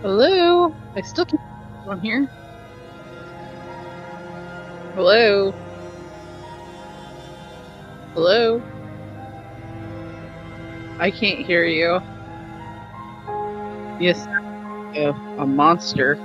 Hello? I still can't on here. Hello? Hello? I can't hear you. You sound like a monster.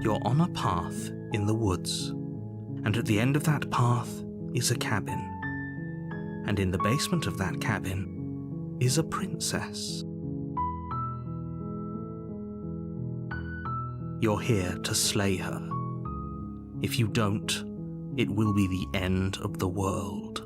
You're on a path in the woods, and at the end of that path is a cabin. And in the basement of that cabin is a princess. You're here to slay her. If you don't, it will be the end of the world.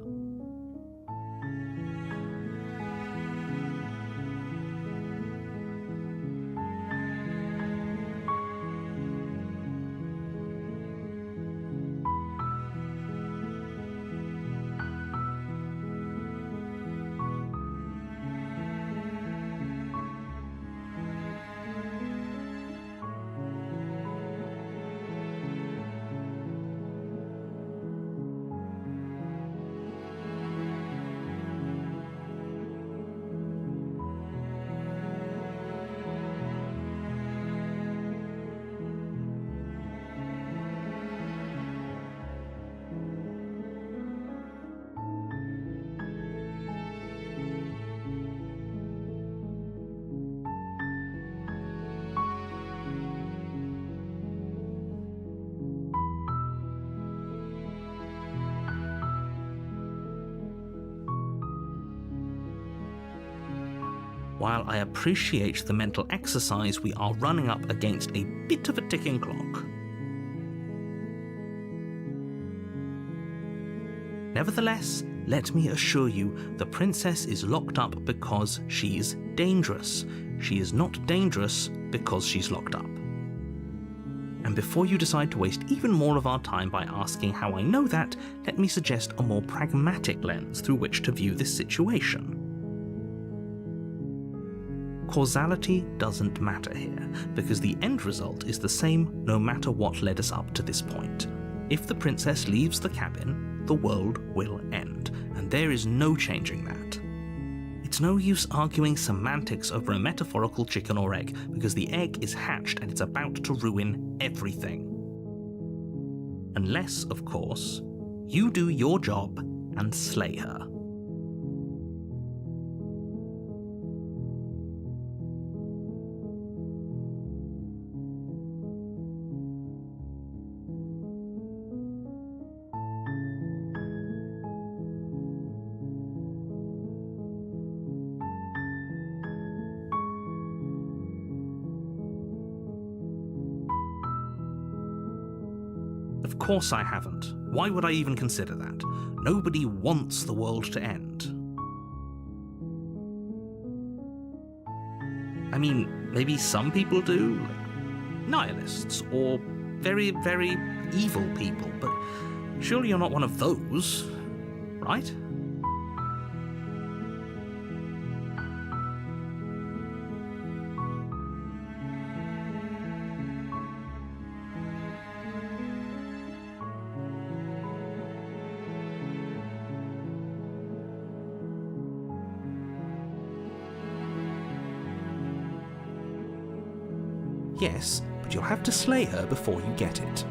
While I appreciate the mental exercise, we are running up against a bit of a ticking clock. Nevertheless, let me assure you, the princess is locked up because she's dangerous. She is not dangerous because she's locked up. And before you decide to waste even more of our time by asking how I know that, let me suggest a more pragmatic lens through which to view this situation. Causality doesn't matter here, because the end result is the same no matter what led us up to this point. If the princess leaves the cabin, the world will end, and there is no changing that. It's no use arguing semantics over a metaphorical chicken or egg, because the egg is hatched and it's about to ruin everything. Unless, of course, you do your job and slay her. Of course I haven't. Why would I even consider that? Nobody wants the world to end. I mean, maybe some people do, like nihilists, or very, very evil people, but surely you're not one of those, right? Yes, but you'll have to slay her before you get it.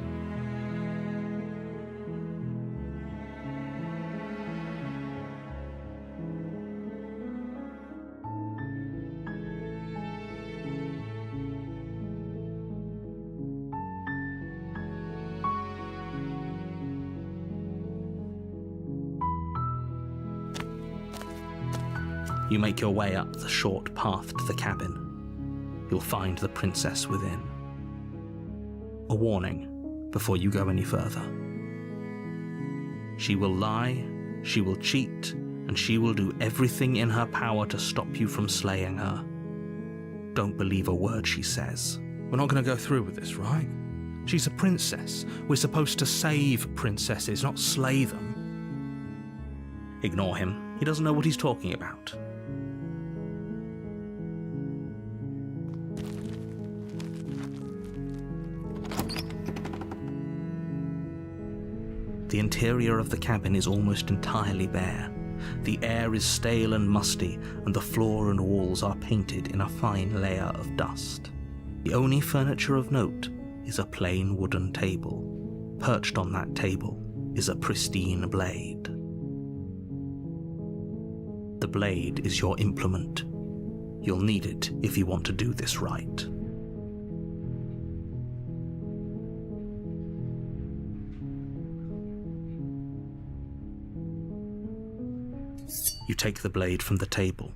You make your way up the short path to the cabin. You'll find the princess within. A warning before you go any further. She will lie, she will cheat, and she will do everything in her power to stop you from slaying her. Don't believe a word she says. We're not going to go through with this, right? She's a princess. We're supposed to save princesses, not slay them. Ignore him. He doesn't know what he's talking about. The interior of the cabin is almost entirely bare. The air is stale and musty, and the floor and walls are painted in a fine layer of dust. The only furniture of note is a plain wooden table. Perched on that table is a pristine blade. The blade is your implement. You'll need it if you want to do this right. You take the blade from the table.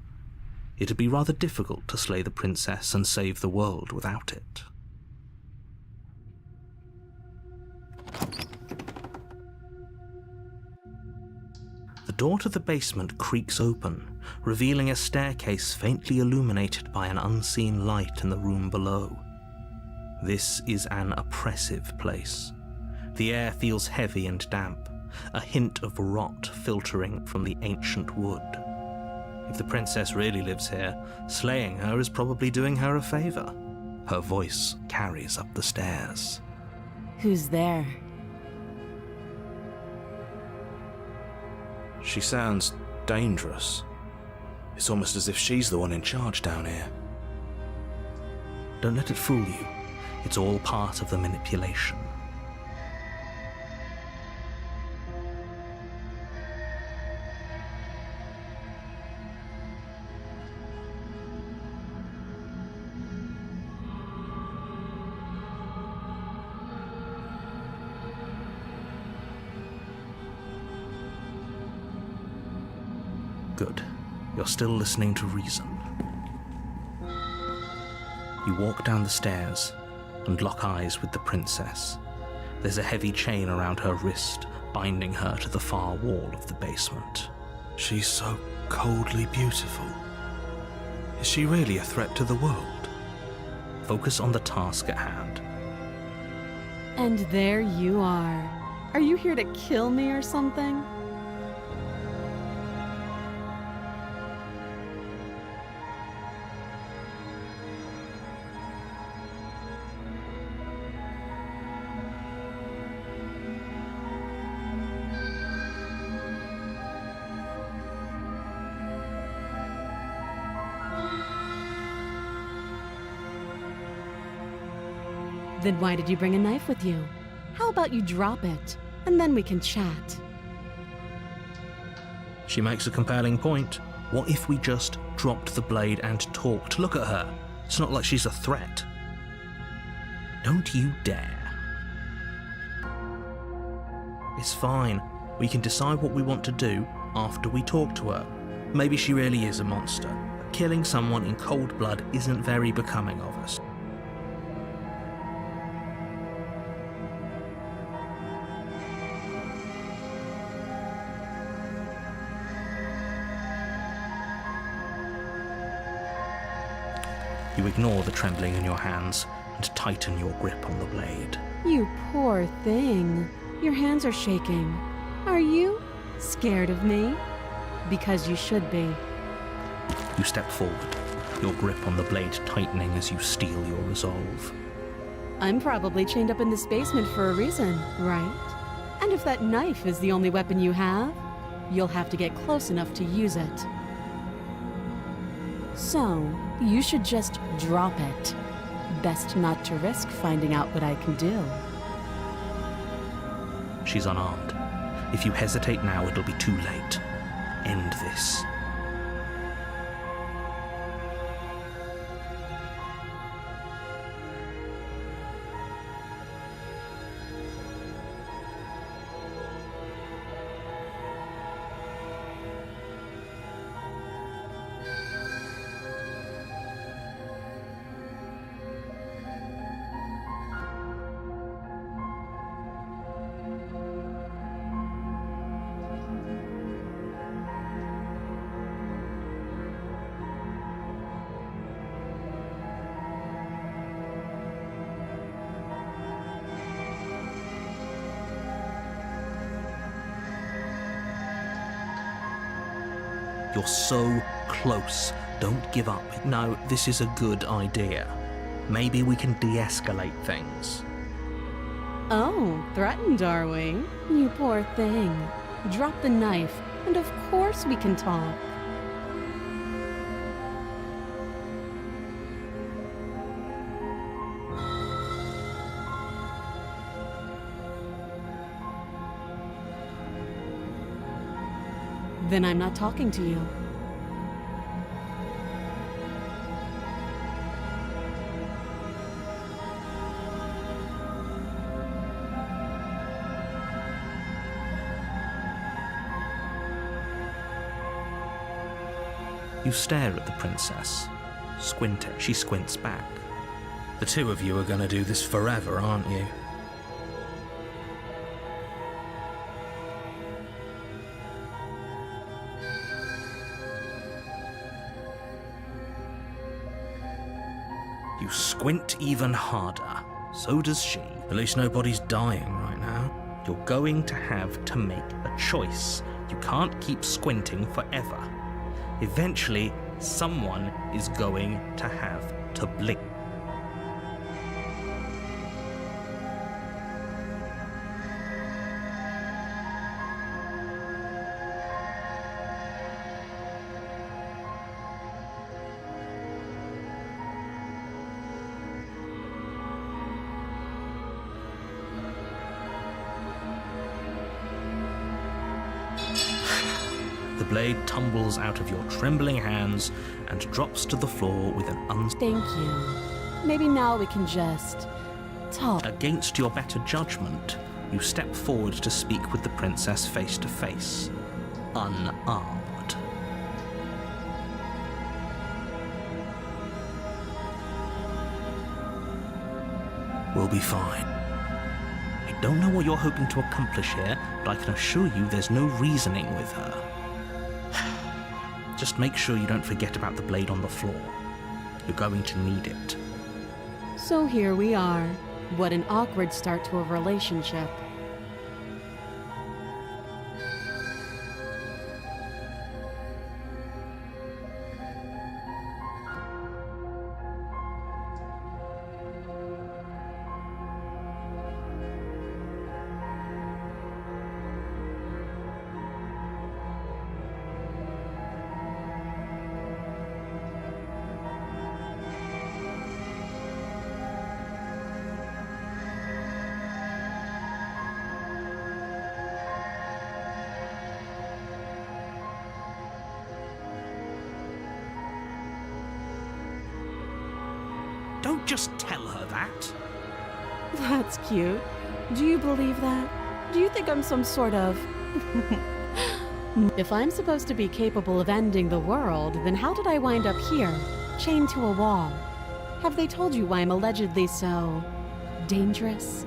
It'd be rather difficult to slay the princess and save the world without it. The door to the basement creaks open, revealing a staircase faintly illuminated by an unseen light in the room below. This is an oppressive place. The air feels heavy and damp, a hint of rot filtering from the ancient wood. If the princess really lives here, slaying her is probably doing her a favor. Her voice carries up the stairs. Who's there? She sounds dangerous. It's almost as if she's the one in charge down here. Don't let it fool you. It's all part of the manipulation. Good. You're still listening to reason. You walk down the stairs and lock eyes with the princess. There's a heavy chain around her wrist, binding her to the far wall of the basement. She's so coldly beautiful. Is she really a threat to the world? Focus on the task at hand. And there you are. Are you here to kill me or something? Then why did you bring a knife with you? How about you drop it, and then we can chat? She makes a compelling point. What if we just dropped the blade and talked? Look at her. It's not like she's a threat. Don't you dare. It's fine. We can decide what we want to do after we talk to her. Maybe she really is a monster. Killing someone in cold blood isn't very becoming of us. You ignore the trembling in your hands and tighten your grip on the blade. You poor thing. Your hands are shaking. Are you scared of me? Because you should be. You step forward, your grip on the blade tightening as you steel your resolve. I'm probably chained up in this basement for a reason, right? And if that knife is the only weapon you have, you'll have to get close enough to use it. So, you should just drop it. Best not to risk finding out what I can do. She's unarmed. If you hesitate now, it'll be too late. End this. You're so close. Don't give up. No, this is a good idea. Maybe we can de-escalate things. Oh, threatened, are we? You poor thing. Drop the knife, and of course we can talk. Then I'm not talking to you. You stare at the princess, squinting. She squints back. The two of you are going to do this forever, aren't you? You squint even harder. So does she. At least nobody's dying right now. You're going to have to make a choice. You can't keep squinting forever. Eventually, someone is going to have to blink. The blade tumbles out of your trembling hands and drops to the floor with an Thank you. Maybe now we can just talk. Against your better judgment, you step forward to speak with the princess face to face, unarmed. We'll be fine. I don't know what you're hoping to accomplish here, but I can assure you there's no reasoning with her. Just make sure you don't forget about the blade on the floor. You're going to need it. So here we are. What an awkward start to a relationship. Don't just tell her that. That's cute. Do you believe that? Do you think I'm some sort of... If I'm supposed to be capable of ending the world, then how did I wind up here, chained to a wall? Have they told you why I'm allegedly so... dangerous?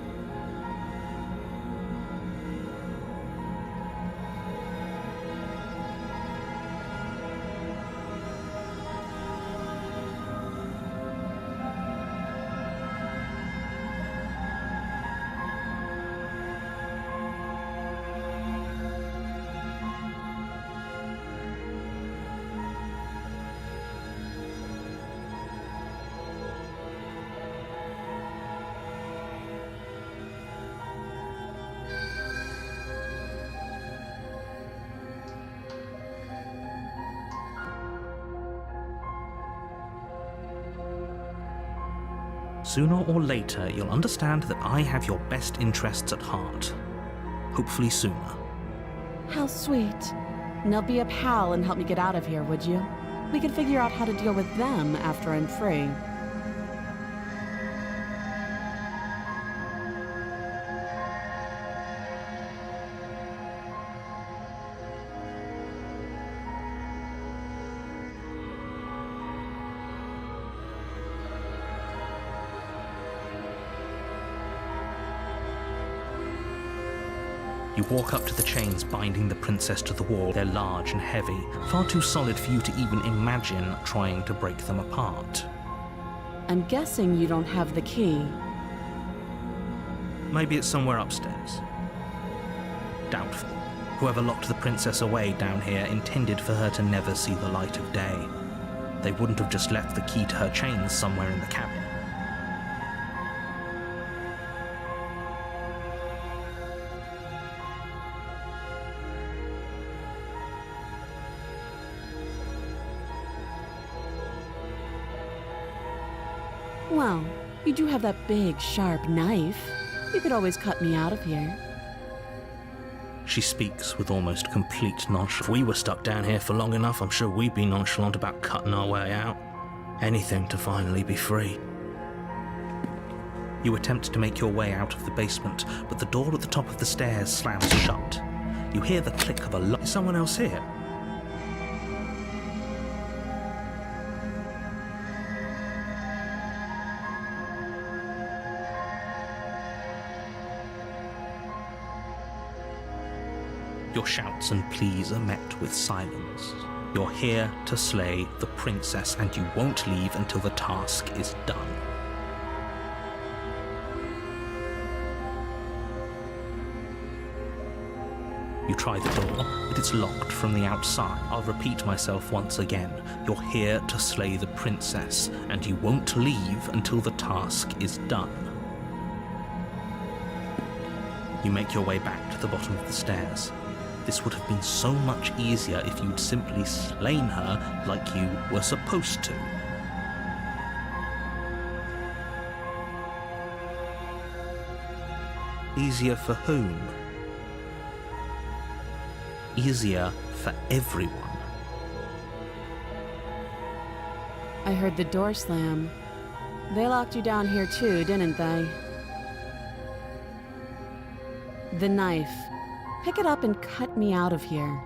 Sooner or later, you'll understand that I have your best interests at heart. Hopefully sooner. How sweet. Now be a pal and help me get out of here, would you? We could figure out how to deal with them after I'm free. You walk up to the chains binding the princess to the wall. They're large and heavy, far too solid for you to even imagine trying to break them apart. I'm guessing you don't have the key. Maybe it's somewhere upstairs. Doubtful. Whoever locked the princess away down here intended for her to never see the light of day. They wouldn't have just left the key to her chains somewhere in the cabin. Well, you do have that big, sharp knife. You could always cut me out of here. She speaks with almost complete nonchalance. If we were stuck down here for long enough, I'm sure we'd be nonchalant about cutting our way out. Anything to finally be free. You attempt to make your way out of the basement, but the door at the top of the stairs slams shut. You hear the click of a lock. Is someone else here? Your shouts and pleas are met with silence. You're here to slay the princess, and you won't leave until the task is done. You try the door, but it's locked from the outside. I'll repeat myself once again. You're here to slay the princess, and you won't leave until the task is done. You make your way back to the bottom of the stairs. This would have been so much easier if you'd simply slain her like you were supposed to. Easier for whom? Easier for everyone. I heard the door slam. They locked you down here too, didn't they? The knife. Pick it up and cut me out of here.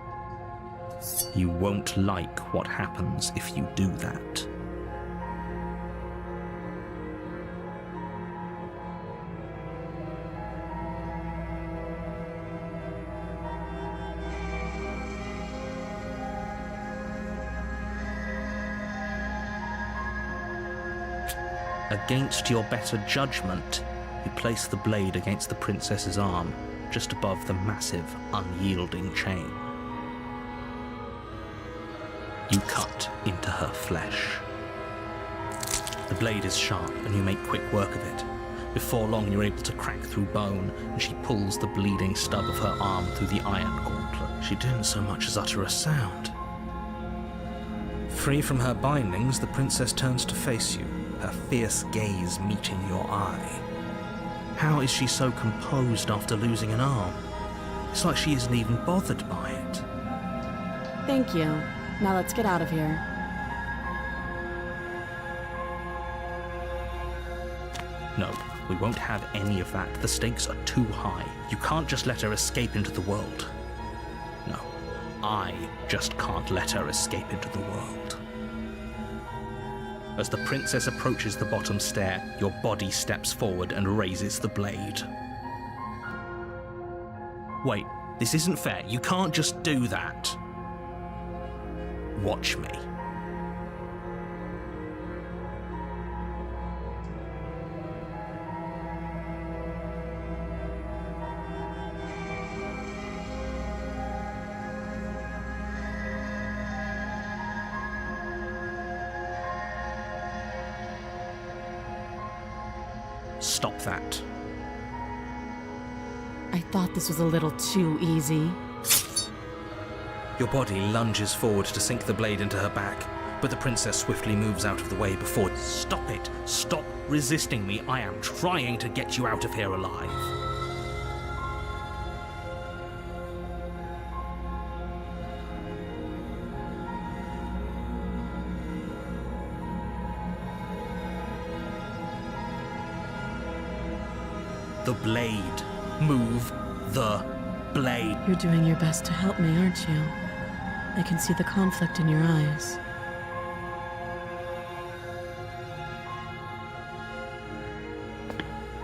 You won't like what happens if you do that. Against your better judgment, you place the blade against the princess's arm, just above the massive, unyielding chain. You cut into her flesh. The blade is sharp, and you make quick work of it. Before long, you're able to crack through bone, and she pulls the bleeding stub of her arm through the iron gauntlet. She didn't so much as utter a sound. Free from her bindings, the princess turns to face you, her fierce gaze meeting your eye. How is she so composed after losing an arm? It's like she isn't even bothered by it. Thank you. Now let's get out of here. No, we won't have any of that. The stakes are too high. You can't just let her escape into the world. No, I just can't let her escape into the world. As the princess approaches the bottom stair, your body steps forward and raises the blade. Wait, this isn't fair. You can't just do that. Watch me. Stop that. I thought this was a little too easy. Your body lunges forward to sink the blade into her back, but the princess swiftly moves out of the way before... Stop it! Stop resisting me! I am trying to get you out of here alive. The blade. Move the blade. You're doing your best to help me, aren't you? I can see the conflict in your eyes.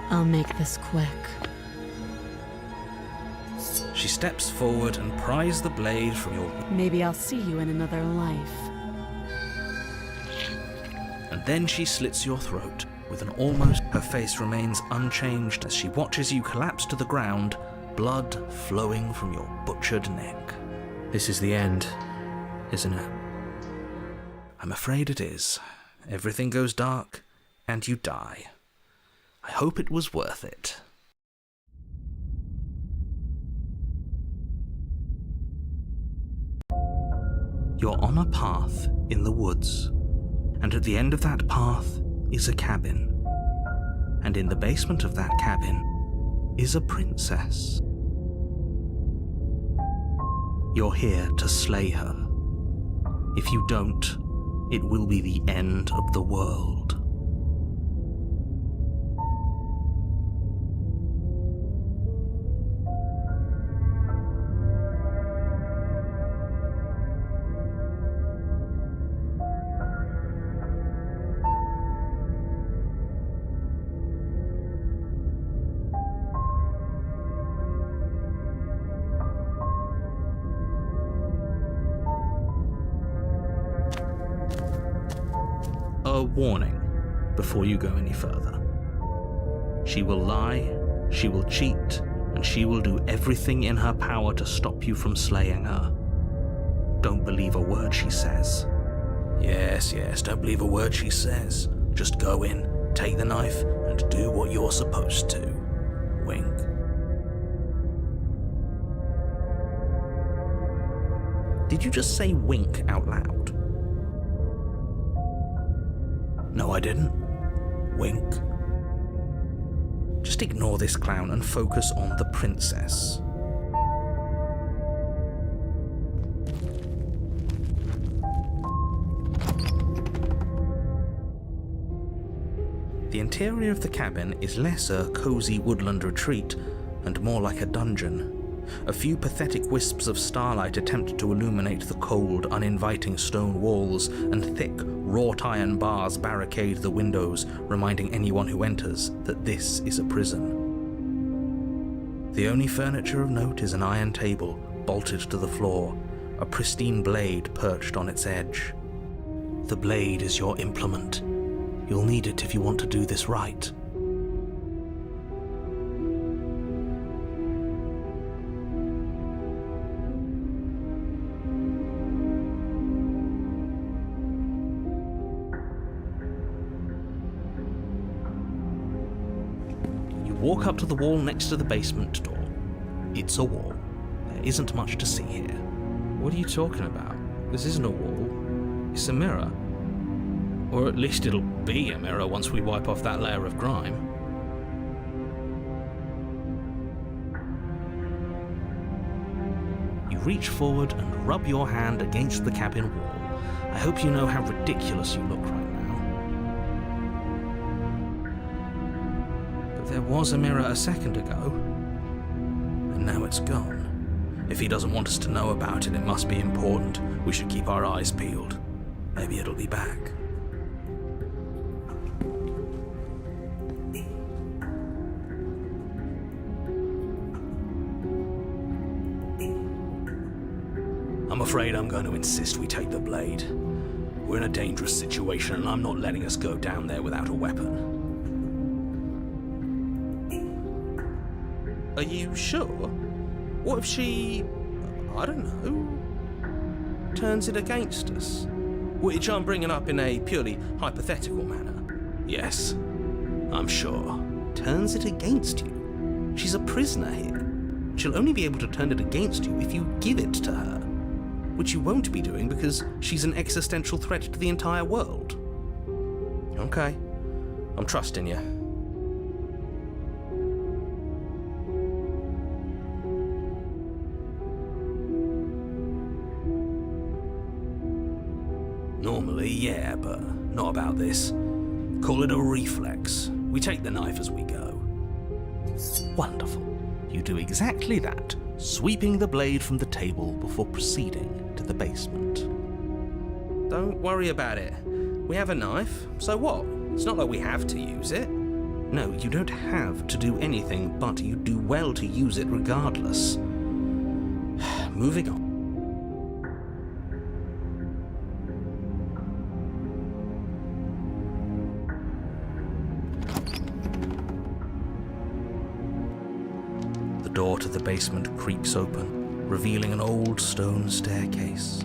I'll make this quick. She steps forward and pries the blade from your... Maybe I'll see you in another life. And then she slits your throat with an almost... Her face remains unchanged as she watches you collapse to the ground, blood flowing from your butchered neck. This is the end, isn't it? I'm afraid it is. Everything goes dark, and you die. I hope it was worth it. You're on a path in the woods, and at the end of that path is a cabin. And in the basement of that cabin is a princess. You're here to slay her. If you don't, it will be the end of the world. a warning before you go any further. She will lie, she will cheat, and she will do everything in her power to stop you from slaying her. Don't believe a word she says. Yes, don't believe a word she says. Just go in, take the knife, and do what you're supposed to. Wink. Did you just say wink out loud? No, I didn't. Wink. Just ignore this clown and focus on the princess. The interior of the cabin is less a cozy woodland retreat and more like a dungeon. A few pathetic wisps of starlight attempt to illuminate the cold, uninviting stone walls, and thick, wrought iron bars barricade the windows, reminding anyone who enters that this is a prison. The only furniture of note is an iron table, bolted to the floor, a pristine blade perched on its edge. The blade is your implement. You'll need it if you want to do this right. You walk up to the wall next to the basement door. It's a wall. There isn't much to see here. What are you talking about? This isn't a wall. It's a mirror. Or at least it'll be a mirror once we wipe off that layer of grime. You reach forward and rub your hand against the cabin wall. I hope you know how ridiculous you look right now. But there was a mirror a second ago. And now it's gone. If he doesn't want us to know about it, it must be important. We should keep our eyes peeled. Maybe it'll be back. I'm afraid I'm going to insist we take the blade. We're in a dangerous situation and I'm not letting us go down there without a weapon. Are you sure? What if she, I don't know, turns it against us? Which I'm bringing up in a purely hypothetical manner. Yes, I'm sure. Turns it against you? She's a prisoner here. She'll only be able to turn it against you if you give it to her. Which you won't be doing because she's an existential threat to the entire world. Okay, I'm trusting you. Normally, yeah, but not about this. Call it a reflex. We take the knife as we go. Wonderful. You do exactly that, sweeping the blade from the table before proceeding to the basement. Don't worry about it. We have a knife, so what? It's not like we have to use it. No, you don't have to do anything, but you do well to use it regardless. Moving on. The door to the basement creaks open, revealing an old stone staircase.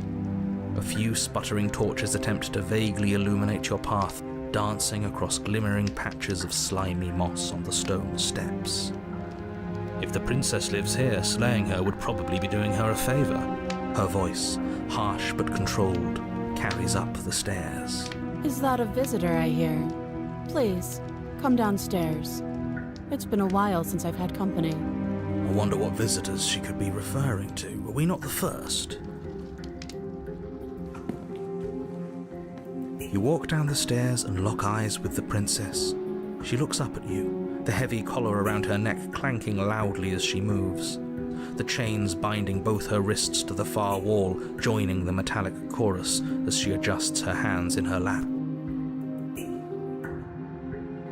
A few sputtering torches attempt to vaguely illuminate your path, dancing across glimmering patches of slimy moss on the stone steps. If the princess lives here, slaying her would probably be doing her a favor. Her voice, harsh but controlled, carries up the stairs. Is that a visitor I hear? Please, come downstairs. It's been a while since I've had company. I wonder what visitors she could be referring to. Were we not the first? You walk down the stairs and lock eyes with the princess. She looks up at you, the heavy collar around her neck clanking loudly as she moves. The chains binding both her wrists to the far wall, joining the metallic chorus as she adjusts her hands in her lap.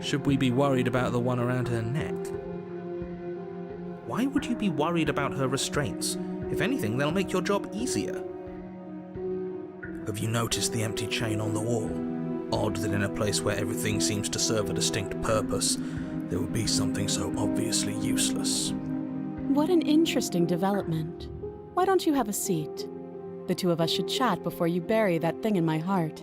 Should we be worried about the one around her neck? Why would you be worried about her restraints? If anything, they'll make your job easier. Have you noticed the empty chain on the wall? odd that in a place where everything seems to serve a distinct purpose, there would be something so obviously useless. What an interesting development. Why don't you have a seat? The two of us should chat before you bury that thing in my heart.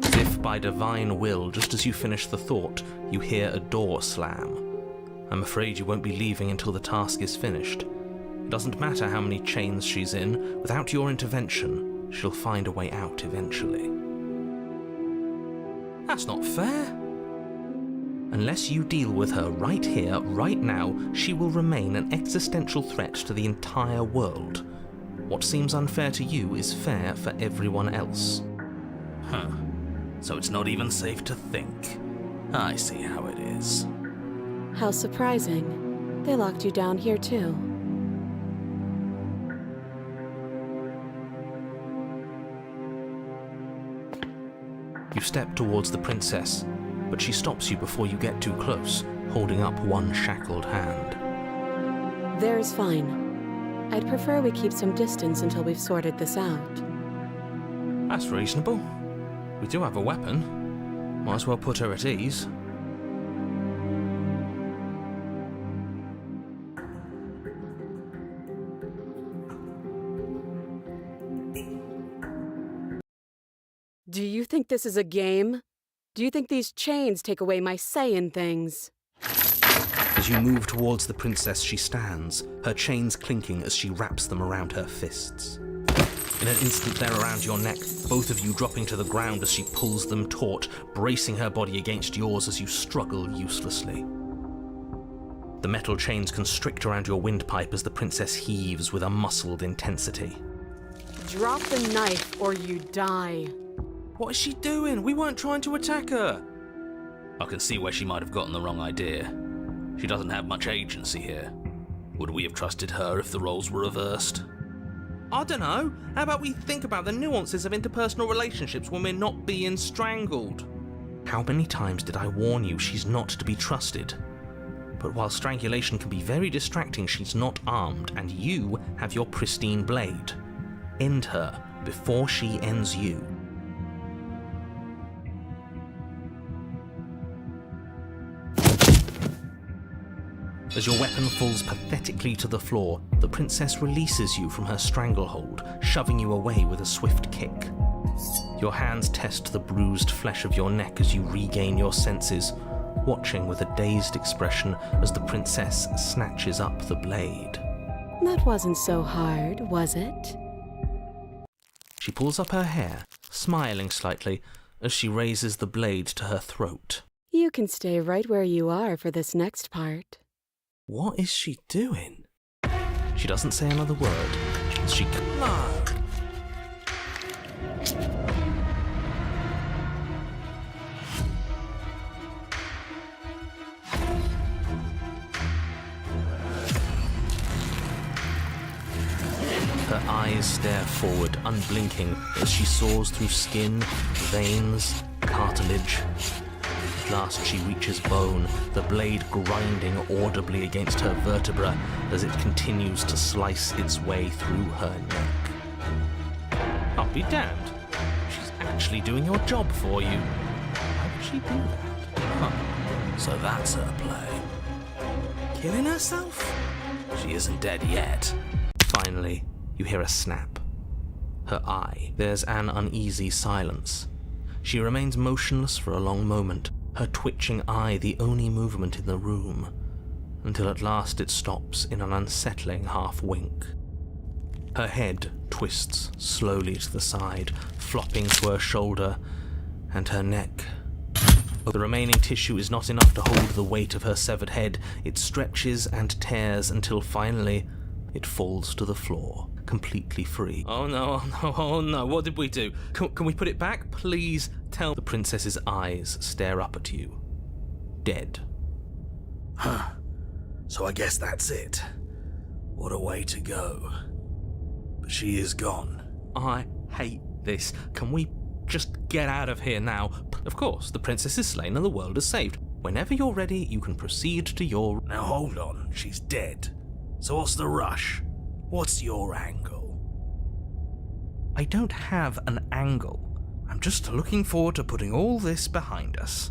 As if by divine will, just as you finish the thought, you hear a door slam. I'm afraid you won't be leaving until the task is finished. It doesn't matter how many chains she's in, without your intervention, she'll find a way out eventually. That's not fair. Unless you deal with her right here, right now, she will remain an existential threat to the entire world. What seems unfair to you is fair for everyone else. Huh. So it's not even safe to think. I see how it is. How surprising. They locked you down here too. You step towards the princess, but she stops you before you get too close, holding up one shackled hand. There's fine. I'd prefer we keep some distance until we've sorted this out. That's reasonable. We do have a weapon. Might as well put her at ease. Do you think this is a game? Do you think these chains take away my say in things? As you move towards the princess, she stands, her chains clinking as she wraps them around her fists. In an instant, they're around your neck, both of you dropping to the ground as she pulls them taut, bracing her body against yours as you struggle uselessly. The metal chains constrict around your windpipe as the princess heaves with a muscled intensity. Drop the knife or you die. What is she doing? We weren't trying to attack her. I can see where she might have gotten the wrong idea. She doesn't have much agency here. Would we have trusted her if the roles were reversed? I don't know. How about we think about the nuances of interpersonal relationships when we're not being strangled? How many times did I warn you she's not to be trusted? But while strangulation can be very distracting, she's not armed, and you have your pristine blade. End her before she ends you. As your weapon falls pathetically to the floor, the princess releases you from her stranglehold, shoving you away with a swift kick. Your hands test the bruised flesh of your neck as you regain your senses, watching with a dazed expression as the princess snatches up the blade. That wasn't so hard, was it? She pulls up her hair, smiling slightly, as she raises the blade to her throat. You can stay right where you are for this next part. What is she doing? She doesn't say another word. She No! Her eyes stare forward, unblinking, as she saws through skin, veins, cartilage. At last she reaches bone, the blade grinding audibly against her vertebra as it continues to slice its way through her neck. I'll be damned. She's actually doing your job for you. Why would she do that? Huh. So that's her play. Killing herself? She isn't dead yet. Finally, you hear a snap. Her eye. There's an uneasy silence. She remains motionless for a long moment, her twitching eye the only movement in the room, until at last it stops in an unsettling half-wink. Her head twists slowly to the side, flopping to her shoulder, and her neck. The remaining tissue is not enough to hold the weight of her severed head. It stretches and tears until finally it falls to the floor, completely free. Oh no, oh no, oh no, what did we do? Can we put it back? Please tell. The princess's eyes stare up at you. Dead. Huh. So I guess that's it. What a way to go. But she is gone. I hate this. Can we just get out of here now? Of course, the princess is slain and the world is saved. Whenever you're ready, you can proceed to your... Now hold on, she's dead. So what's the rush? What's your angle? I don't have an angle. I'm just looking forward to putting all this behind us.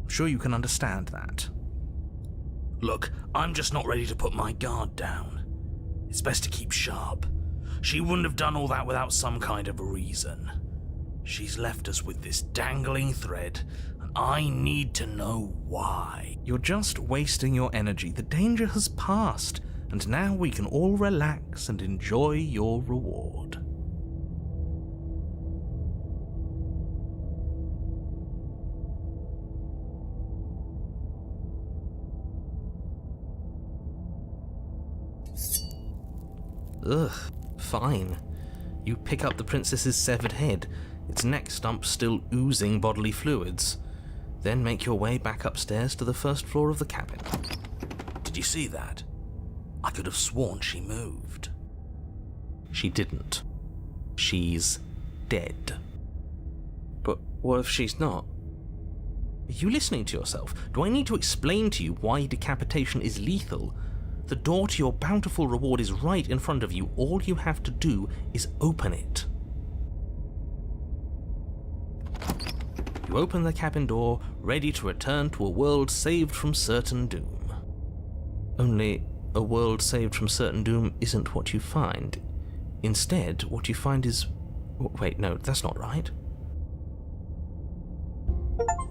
I'm sure you can understand that. Look, I'm just not ready to put my guard down. It's best to keep sharp. She wouldn't have done all that without some kind of a reason. She's left us with this dangling thread, and I need to know why. You're just wasting your energy. The danger has passed, and now we can all relax and enjoy your reward. Ugh, fine. You pick up the princess's severed head, its neck stump still oozing bodily fluids. Then make your way back upstairs to the first floor of the cabin. Did you see that? I could have sworn she moved. She didn't. She's dead. But what if she's not? Are you listening to yourself? Do I need to explain to you why decapitation is lethal? The door to your bountiful reward is right in front of you. All you have to do is open it. You open the cabin door, ready to return to a world saved from certain doom. Only, a world saved from certain doom isn't what you find. Instead, what you find is... Wait, no, that's not right.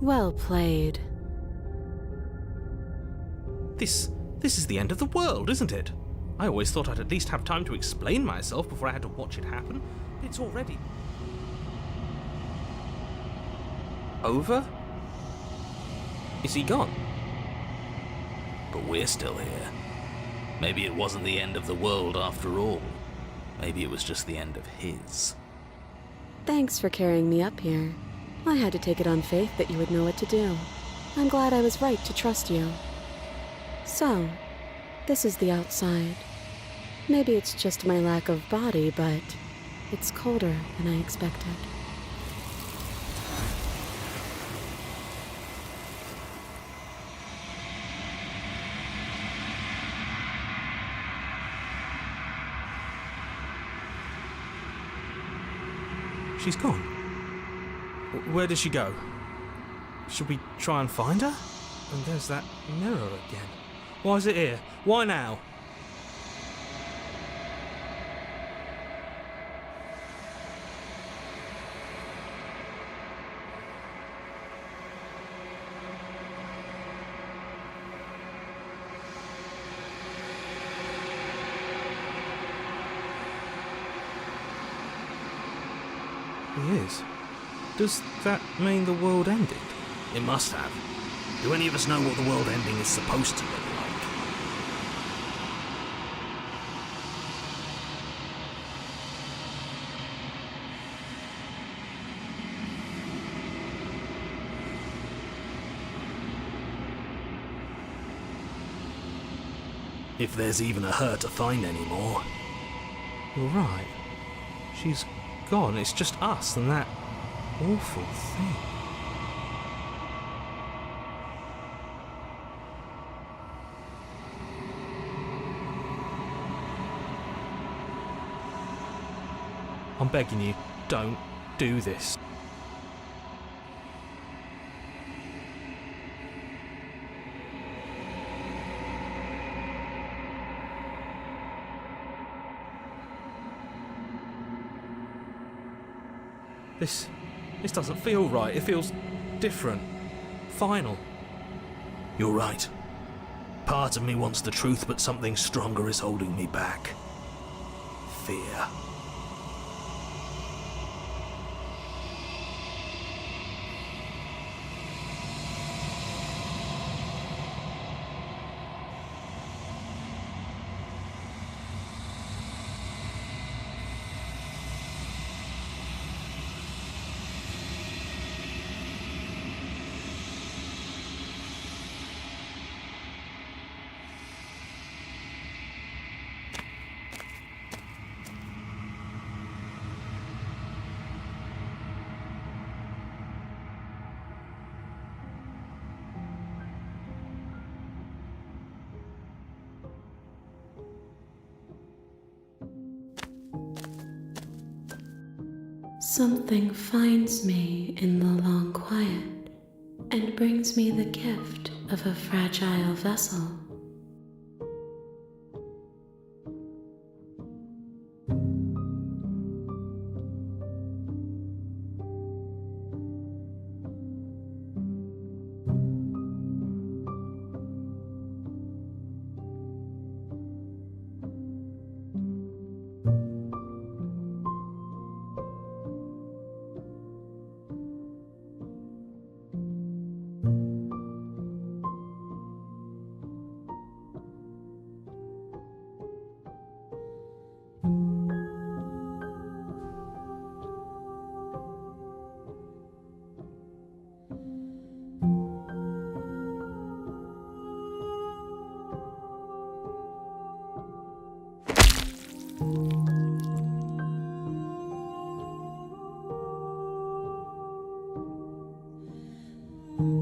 Well played. This is the end of the world, isn't it? I always thought I'd at least have time to explain myself before I had to watch it happen. It's already... over? Is he gone? But we're still here. Maybe it wasn't the end of the world after all. Maybe it was just the end of his. Thanks for carrying me up here. I had to take it on faith that you would know what to do. I'm glad I was right to trust you. So, this is the outside. Maybe it's just my lack of body, but it's colder than I expected. She's gone. Where did she go? Should we try and find her? And there's that mirror again. Why is it here? Why now? He is. Does that mean the world ended? It must have. Do any of us know what the world ending is supposed to look like? If there's even a her to find anymore. You're right. She's gone. It's just us and that awful thing. I'm begging you, don't do this. This doesn't feel right. It feels different. Final. You're right. Part of me wants the truth, but something stronger is holding me back. Fear. Something finds me in the long quiet and brings me the gift of a fragile vessel.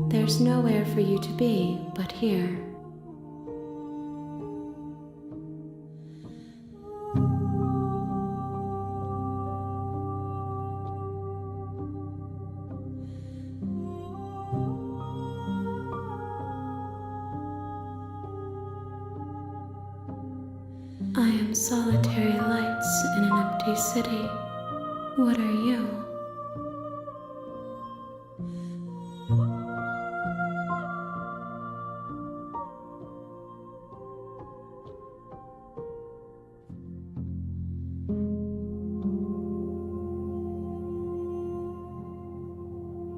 There's nowhere for you to be but here. I am solitary lights in an empty city. What are you?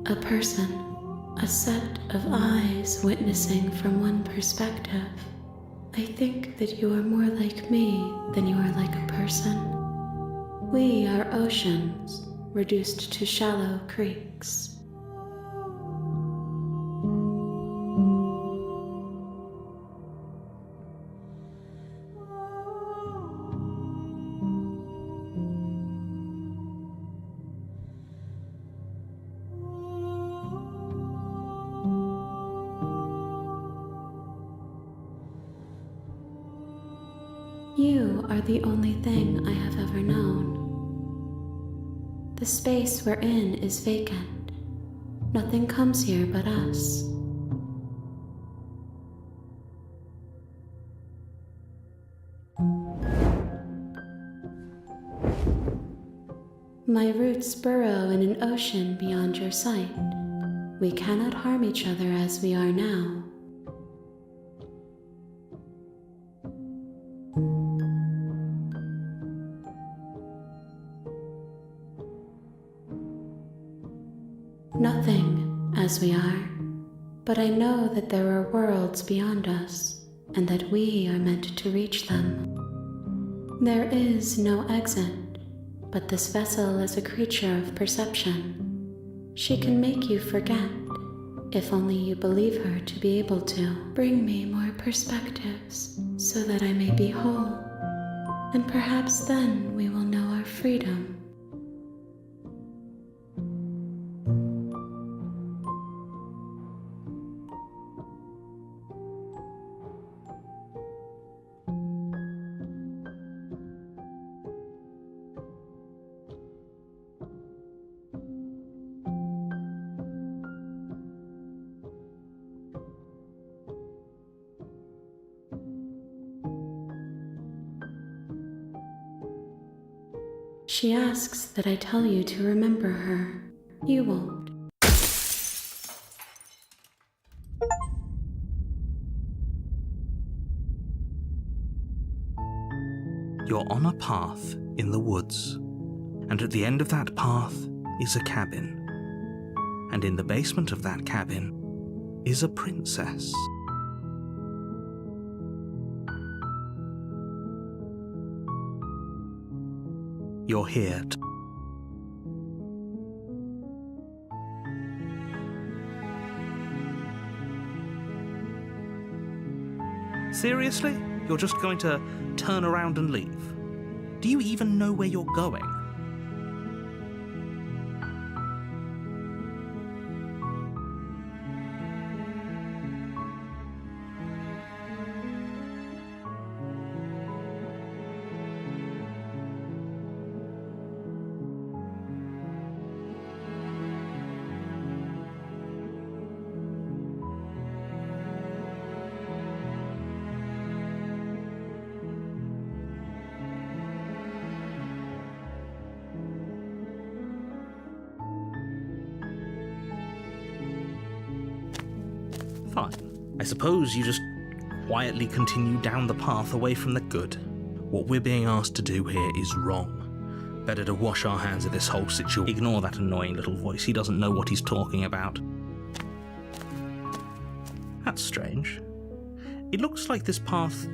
A person, a set of eyes witnessing from one perspective. I think that you are more like me than you are like a person. We are oceans, reduced to shallow creeks. You are the only thing I have ever known. The space we're in is vacant. Nothing comes here but us. My roots burrow in an ocean beyond your sight. We cannot harm each other as we are now. Nothing as we are, but I know that there are worlds beyond us, and that we are meant to reach them. There is no exit, but this vessel is a creature of perception. She can make you forget, if only you believe her to be able to. Bring me more perspectives, so that I may be whole, and perhaps then we will know our freedom. She asks that I tell you to remember her. You won't. You're on a path in the woods, and at the end of that path is a cabin. And in the basement of that cabin is a princess. You're here to Seriously? You're just going to turn around and leave? Do you even know where you're going? Fine. I suppose you just quietly continue down the path away from the good. What we're being asked to do here is wrong. Better to wash our hands of this whole situation. Ignore that annoying little voice. He doesn't know what he's talking about. That's strange. It looks like this path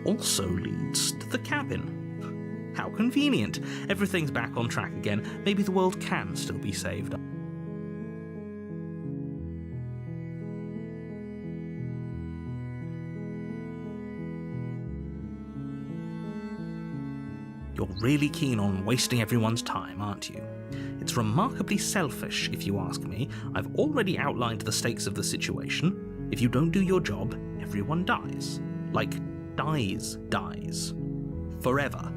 also leads to the cabin. How convenient. Everything's back on track again. Maybe the world can still be saved. You're really keen on wasting everyone's time, aren't you? It's remarkably selfish, if you ask me. I've already outlined the stakes of the situation. If you don't do your job, everyone dies. Like, dies. Forever.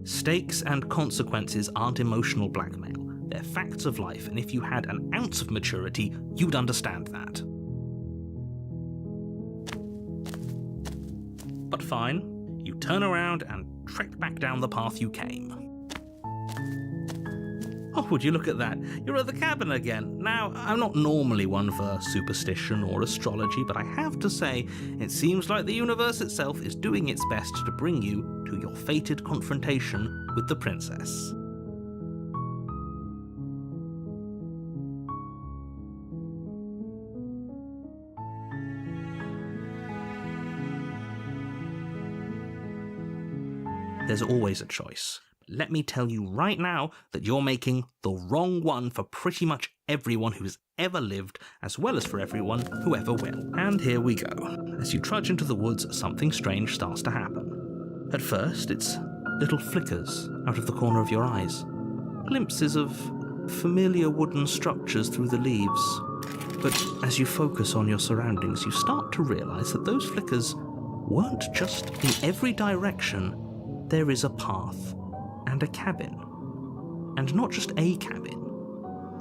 Stakes and consequences aren't emotional blackmail. They're facts of life, and if you had an ounce of maturity, you'd understand that. But fine, you turn around and trek back down the path you came. Oh, would you look at that? You're at the cabin again. Now, I'm not normally one for superstition or astrology, but I have to say, it seems like the universe itself is doing its best to bring you to your fated confrontation with the princess. There's always a choice. Let me tell you right now that you're making the wrong one for pretty much everyone who's ever lived, as well as for everyone who ever will. And here we go. As you trudge into the woods, something strange starts to happen. At first, it's little flickers out of the corner of your eyes. Glimpses of familiar wooden structures through the leaves. But as you focus on your surroundings, you start to realize that those flickers weren't just in every direction. There is a path. And a cabin. And not just a cabin.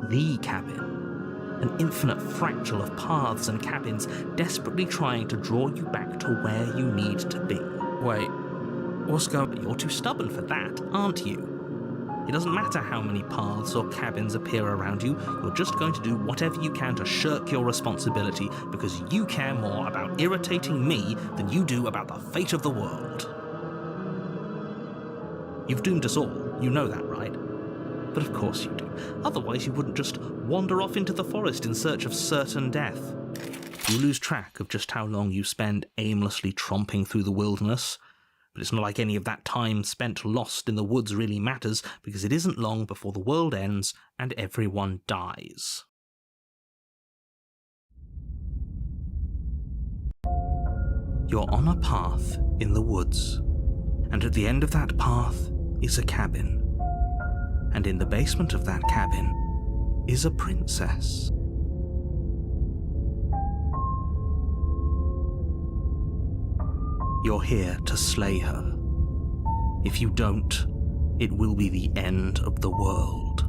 The cabin. An infinite fractal of paths and cabins desperately trying to draw you back to where you need to be. Wait, what's going on? You're too stubborn for that, aren't you? It doesn't matter how many paths or cabins appear around you, you're just going to do whatever you can to shirk your responsibility because you care more about irritating me than you do about the fate of the world. You've doomed us all, you know that, right? But of course you do. Otherwise you wouldn't just wander off into the forest in search of certain death. You lose track of just how long you spend aimlessly tromping through the wilderness. But it's not like any of that time spent lost in the woods really matters, because it isn't long before the world ends and everyone dies. You're on a path in the woods. And at the end of that path is a cabin. And in the basement of that cabin is a princess. You're here to slay her. If you don't, it will be the end of the world.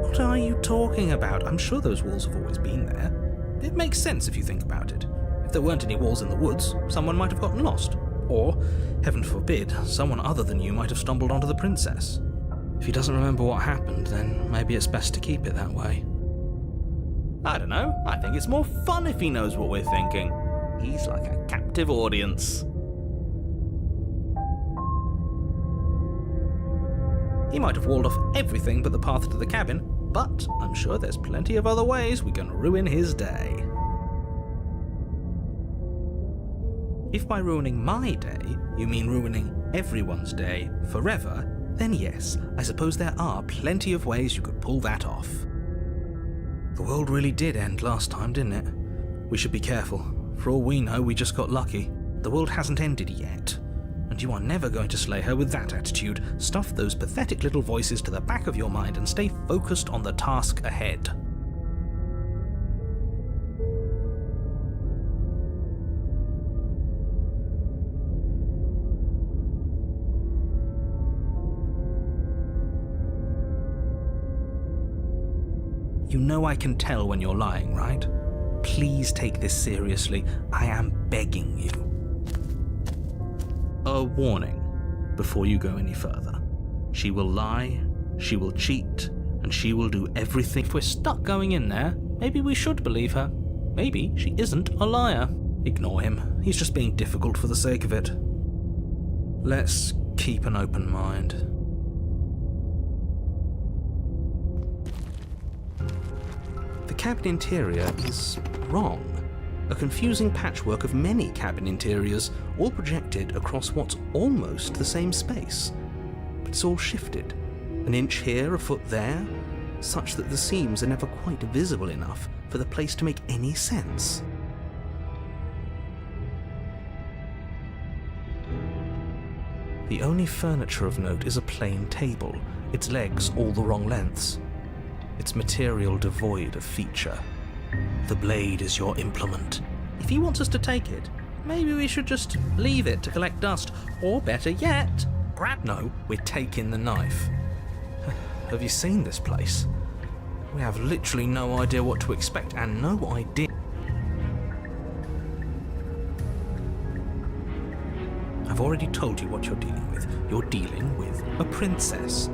What are you talking about? I'm sure those walls have always been there. It makes sense if you think about it. If there weren't any walls in the woods, someone might have gotten lost. Or, heaven forbid, someone other than you might have stumbled onto the princess. If he doesn't remember what happened, then maybe it's best to keep it that way. I don't know. I think it's more fun if he knows what we're thinking. He's like a captive audience. He might have walled off everything but the path to the cabin, but I'm sure there's plenty of other ways we can ruin his day. If by ruining my day you mean ruining everyone's day forever, then yes, I suppose there are plenty of ways you could pull that off. The world really did end last time, didn't it? We should be careful. For all we know, we just got lucky. The world hasn't ended yet. And you are never going to slay her with that attitude. Stuff those pathetic little voices to the back of your mind and stay focused on the task ahead. You know I can tell when you're lying, right? Please take this seriously. I am begging you. A warning before you go any further. She will lie, she will cheat, and she will do everything. If we're stuck going in there, maybe we should believe her. Maybe she isn't a liar. Ignore him. He's just being difficult for the sake of it. Let's keep an open mind. The cabin interior is wrong. A confusing patchwork of many cabin interiors, all projected across what's almost the same space. But it's all shifted. An inch here, a foot there, such that the seams are never quite visible enough for the place to make any sense. The only furniture of note is a plain table, its legs all the wrong lengths. Its material devoid of feature. The blade is your implement. If he wants us to take it, maybe we should just leave it to collect dust. Or better yet, no, we're taking the knife. Have you seen this place? We have literally no idea what to expect and no idea. I've already told you what you're dealing with. You're dealing with a princess.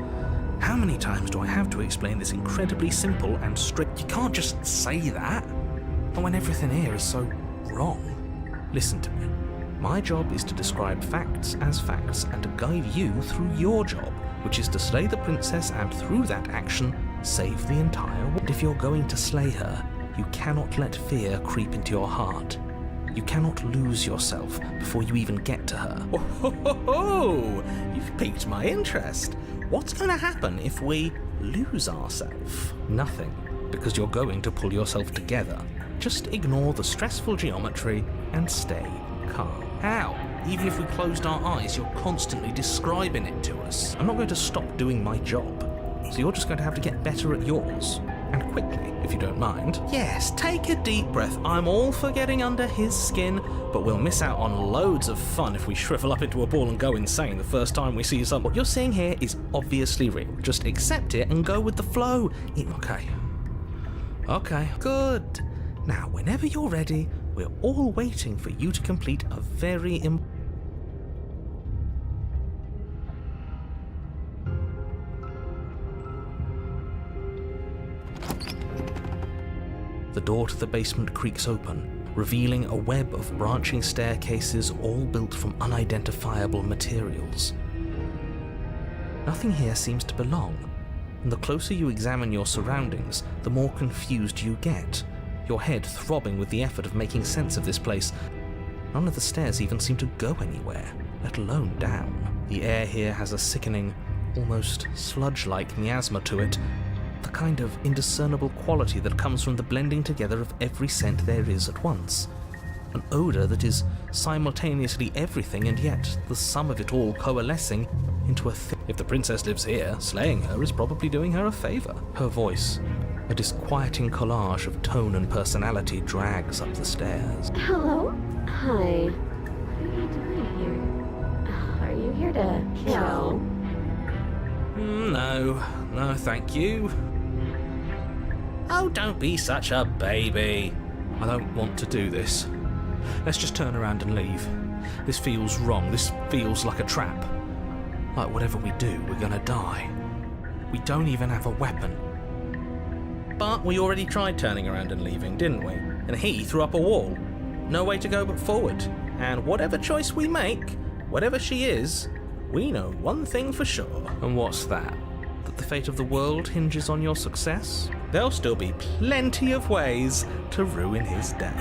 How many times do I have to explain this incredibly simple and strict? You can't just say that. And when everything here is so wrong. Listen to me. My job is to describe facts as facts and to guide you through your job, which is to slay the princess and through that action, save the entire world. If you're going to slay her, you cannot let fear creep into your heart. You cannot lose yourself before you even get to her. Oh, you've piqued my interest. What's going to happen if we lose ourselves? Nothing, because you're going to pull yourself together. Just ignore the stressful geometry and stay calm. How? Even if we closed our eyes, you're constantly describing it to us. I'm not going to stop doing my job, so you're just going to have to get better at yours. And quickly, if you don't mind. Yes, take a deep breath. I'm all for getting under his skin, but we'll miss out on loads of fun if we shrivel up into a ball and go insane the first time we see someone. What you're seeing here is obviously real. Just accept it and go with the flow. Okay, good. Now, whenever you're ready, we're all waiting for you to complete a very important... The door to the basement creaks open, revealing a web of branching staircases all built from unidentifiable materials. Nothing here seems to belong, and the closer you examine your surroundings, the more confused you get, your head throbbing with the effort of making sense of this place. None of the stairs even seem to go anywhere, let alone down. The air here has a sickening, almost sludge-like miasma to it, the kind of indiscernible quality that comes from the blending together of every scent there is at once. An odour that is simultaneously everything and yet the sum of it all coalescing into a thing. If the princess lives here, slaying her is probably doing her a favour. Her voice, a disquieting collage of tone and personality, drags up the stairs. Hello? Hi. What are you doing here? Are you here to kill? No, thank you. Oh, don't be such a baby. I don't want to do this. Let's just turn around and leave. This feels wrong. This feels like a trap. Like whatever we do, we're gonna die. We don't even have a weapon. But we already tried turning around and leaving, didn't we? And he threw up a wall. No way to go but forward. And whatever choice we make, whatever she is, we know one thing for sure. And what's that? That the fate of the world hinges on your success? There'll still be plenty of ways to ruin his day.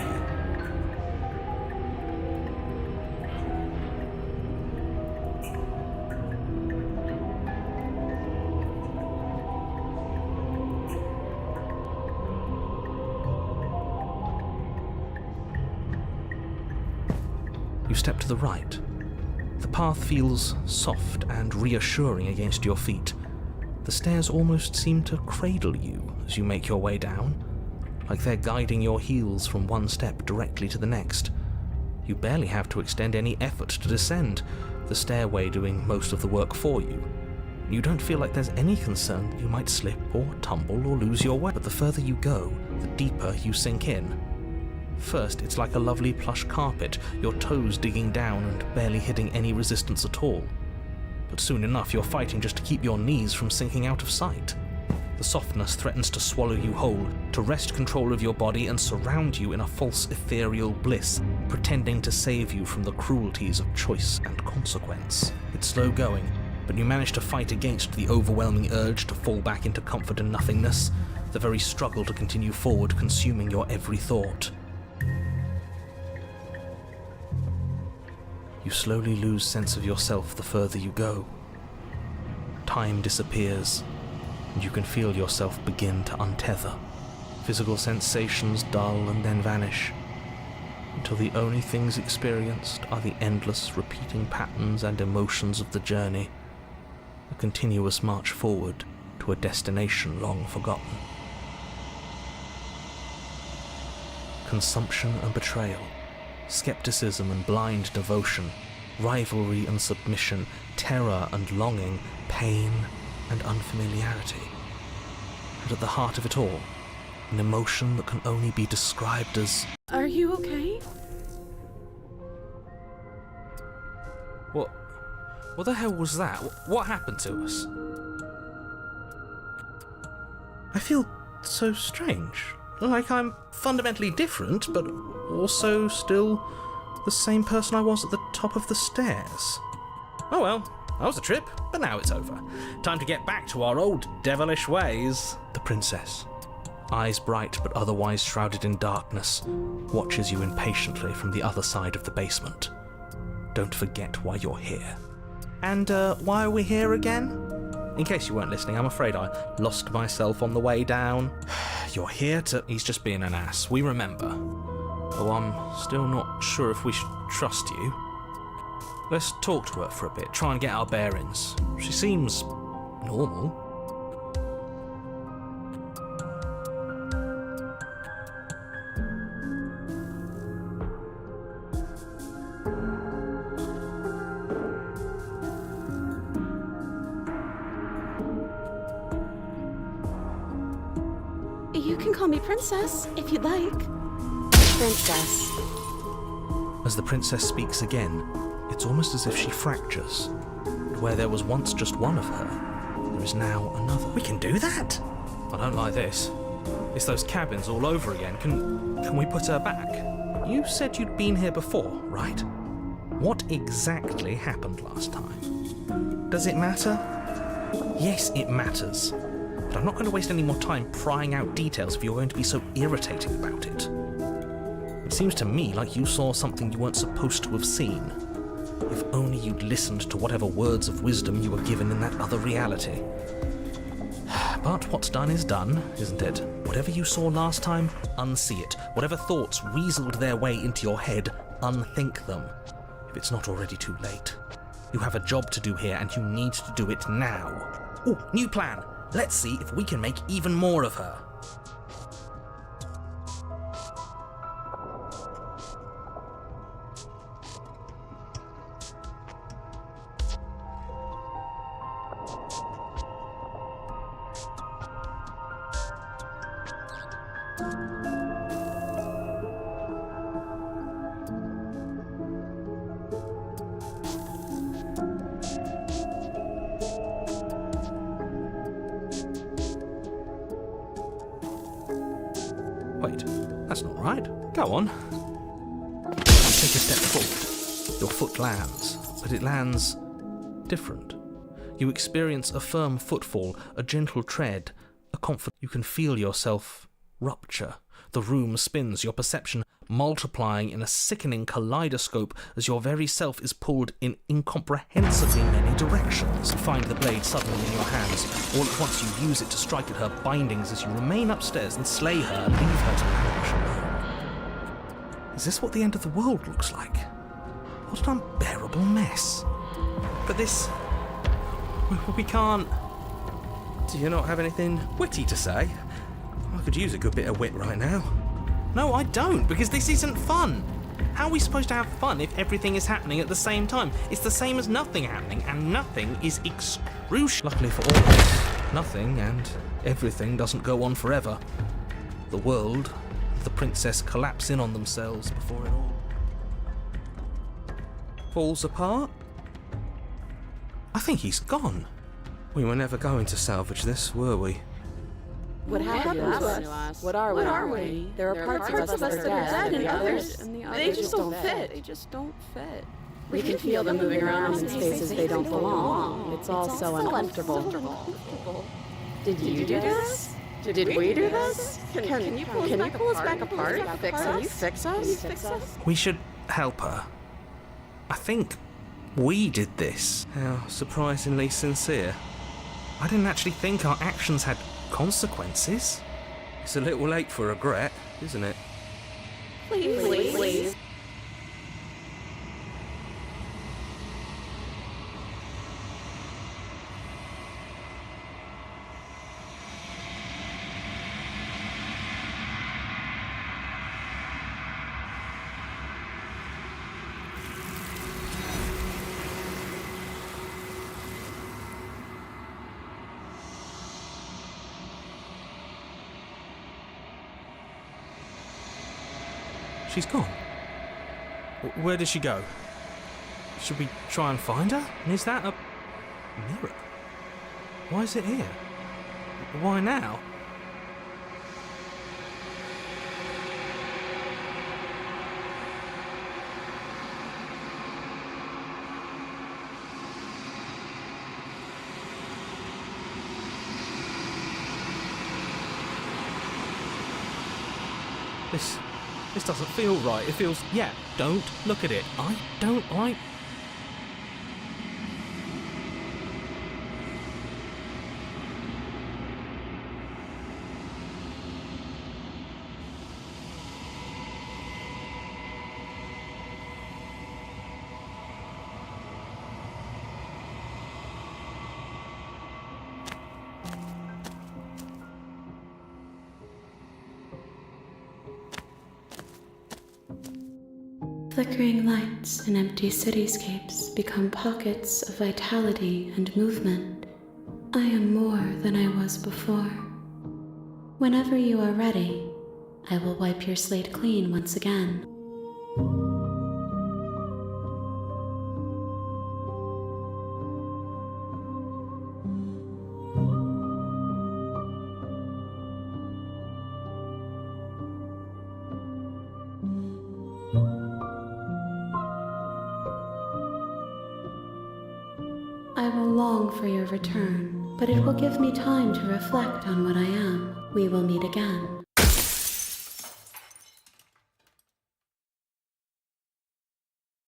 You step to the right. The path feels soft and reassuring against your feet. The stairs almost seem to cradle you as you make your way down, like they're guiding your heels from one step directly to the next. You barely have to extend any effort to descend, the stairway doing most of the work for you. You don't feel like there's any concern that you might slip or tumble or lose your way, but the further you go, the deeper you sink in. First, it's like a lovely plush carpet, your toes digging down and barely hitting any resistance at all. But soon enough, you're fighting just to keep your knees from sinking out of sight. The softness threatens to swallow you whole, to wrest control of your body and surround you in a false ethereal bliss, pretending to save you from the cruelties of choice and consequence. It's slow going, but you manage to fight against the overwhelming urge to fall back into comfort and nothingness, the very struggle to continue forward consuming your every thought. You slowly lose sense of yourself the further you go. Time disappears, and you can feel yourself begin to untether. Physical sensations dull and then vanish, until the only things experienced are the endless repeating patterns and emotions of the journey, a continuous march forward to a destination long forgotten. Consumption and betrayal, skepticism and blind devotion, rivalry and submission, terror and longing, pain and unfamiliarity. And at the heart of it all, an emotion that can only be described as... Are you okay? What the hell was that? What happened to us? I feel so strange. Like I'm fundamentally different, but also still the same person I was at the top of the stairs. Oh well, that was a trip, but now it's over. Time to get back to our old devilish ways. The princess, eyes bright but otherwise shrouded in darkness, watches you impatiently from the other side of the basement. Don't forget why you're here. And why are we here again? In case you weren't listening, I'm afraid I lost myself on the way down. You're here to... He's just being an ass. We remember. Though I'm still not sure if we should trust you. Let's talk to her for a bit, try and get our bearings. She seems... normal. You can call me Princess, if you'd like. Princess. As the princess speaks again, it's almost as if she fractures. And where there was once just one of her, there is now another. We can do that? I don't like this. It's those cabins all over again. Can we put her back? You said you'd been here before, right? What exactly happened last time? Does it matter? Yes, it matters. But I'm not going to waste any more time prying out details if you're going to be so irritating about it. It seems to me like you saw something you weren't supposed to have seen. If only you'd listened to whatever words of wisdom you were given in that other reality. But what's done is done, isn't it? Whatever you saw last time, unsee it. Whatever thoughts weaseled their way into your head, unthink them. If it's not already too late. You have a job to do here, and you need to do it now. Ooh, new plan! Let's see if we can make even more of her. Wait, that's not right. Go on. You take a step forward. Your foot lands, but it lands different. You experience a firm footfall, a gentle tread, a confidence. You can feel yourself rupture. The room spins, your perception multiplying in a sickening kaleidoscope as your very self is pulled in incomprehensibly many directions. You find the blade suddenly in your hands. All at once you use it to strike at her bindings as you remain upstairs and slay her and leave her to languish alone. Is this what the end of the world looks like? What an unbearable mess. But this... We can't... Do you not have anything witty to say? I could use a good bit of wit right now. No, I don't, because this isn't fun. How are we supposed to have fun if everything is happening at the same time? It's the same as nothing happening, and nothing is excruciating. Luckily for all of us, nothing and everything doesn't go on forever. The world, the princess collapse in on themselves before it all falls apart. I think he's gone. We were never going to salvage this, were we? What happened to us? What are we? There are parts of us that are dead, and others they just don't fit. They just don't fit. We can feel them moving around in spaces they don't belong. It's all so uncomfortable. Did you do this? Did we do this? Can you pull us back apart? Can you fix us? We should help her. I think we did this. How surprisingly sincere. I didn't actually think our actions had consequences. It's a little late for regret, isn't it? Please. She's gone. Where did she go? Should we try and find her? And is that a mirror? Why is it here? Why now? This doesn't feel right. It feels... Yeah, don't look at it. I don't like... Flickering lights and empty cityscapes become pockets of vitality and movement. I am more than I was before. Whenever you are ready, I will wipe your slate clean once again. I will long for your return, but it will give me time to reflect on what I am. We will meet again.